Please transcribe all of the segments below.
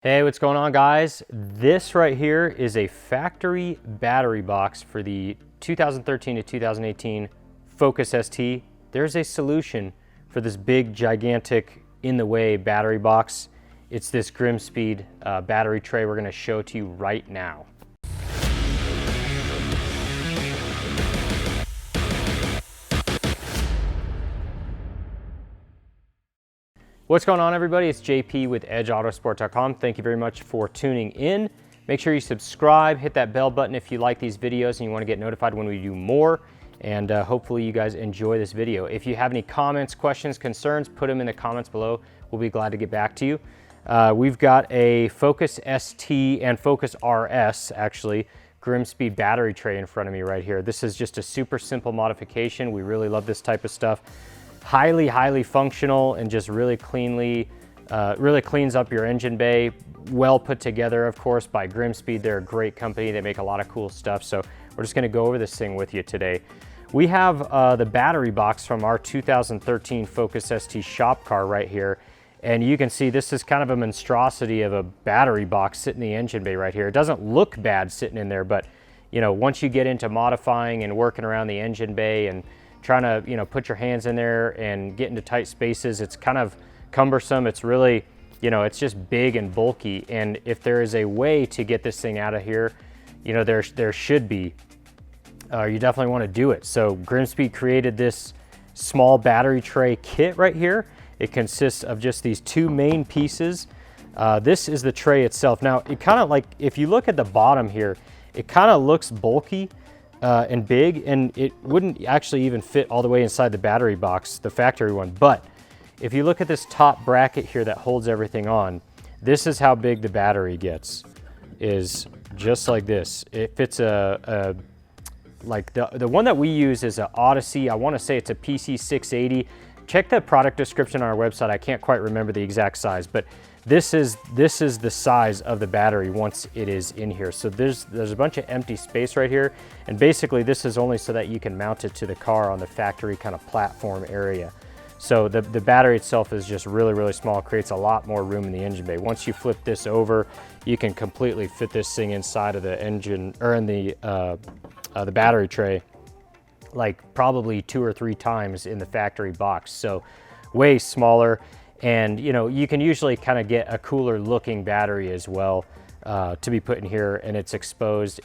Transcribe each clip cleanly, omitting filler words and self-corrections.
Hey, what's going on, guys? This right here is a factory battery box for the 2013 to 2018 Focus ST. There's a solution for this big, gigantic, in-the-way battery box. It's this Grimmspeed battery tray we're gonna show to you right now. What's going on, everybody? It's JP with EdgeAutosport.com. Thank you very much for tuning in. Make sure you subscribe, hit that bell button if you like these videos and you want to get notified when we do more. And hopefully you guys enjoy this video. If you have any comments, questions, concerns, put them in the comments below. We'll be glad to get back to you. We've got a Focus ST and Focus RS, actually, Grimmspeed battery tray in front of me right here. This is just a super simple modification. We really love this type of stuff. Highly functional and just really cleanly, really cleans up your engine bay. Well put together, of course, by Grimmspeed. They're a great company. They make a lot of cool stuff. So we're just gonna go over this thing with you today. We have the battery box from our 2013 Focus ST shop car right here. And you can see this is kind of a monstrosity of a battery box sitting in the engine bay right here. It doesn't look bad sitting in there, but you know, once you get into modifying and working around the engine bay and trying to, you know, put your hands in there and get into tight spaces, it's kind of cumbersome. It's really, you know, it's just big and bulky. And if there is a way to get this thing out of here, you know, there should be. You definitely want to do it. So Grimmspeed created this small battery tray kit right here. It consists of just these two main pieces. This is the tray itself. Now, it kind of like, if you look at the bottom here, it kind of looks bulky and big, and it wouldn't actually even fit all the way inside the battery box, the factory one. But if you look at this top bracket here that holds everything on, this is how big the battery gets, is just like this. It fits like the one that we use is an Odyssey. I want to say it's a PC680. Check the product description on our website. I can't quite remember the exact size, but this is the size of the battery once it is in here. So there's a bunch of empty space right here, and basically this is only so that you can mount it to the car on the factory kind of platform area. So the battery itself is just really small. It creates a lot more room in the engine bay. Once you flip this over, you can completely fit this thing inside of the engine, or in the battery tray, like probably 2 or 3 times in the factory box. So way smaller. And you know, you can usually kind of get a cooler looking battery as well to be put in here, and it's exposed.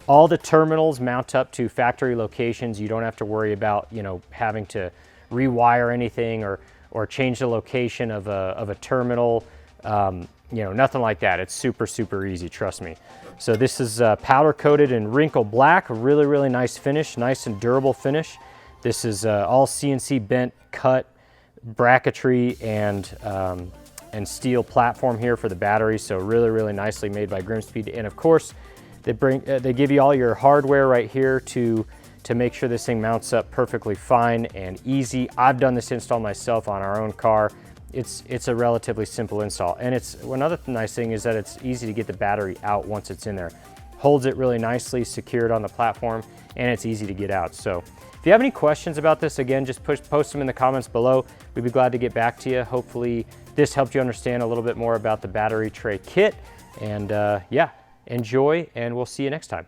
All the terminals mount up to factory locations. You don't have to worry about, you know, having to rewire anything or change the location of a terminal. You know, nothing like that. It's super easy, trust me. So this is powder coated in wrinkle black, really nice finish, nice and durable finish. This is all CNC bent cut bracketry and steel platform here for the battery. So really nicely made by Grimmspeed. And of course, they give you all your hardware right here to make sure this thing mounts up perfectly fine and easy. I've done this install myself on our own car. It's a relatively simple install. And another nice thing is that it's easy to get the battery out once it's in there. Holds it really nicely, secured on the platform, and it's easy to get out. So if you have any questions about this, again, just post them in the comments below. We'd be glad to get back to you. Hopefully this helped you understand a little bit more about the battery tray kit. And yeah, enjoy, and we'll see you next time.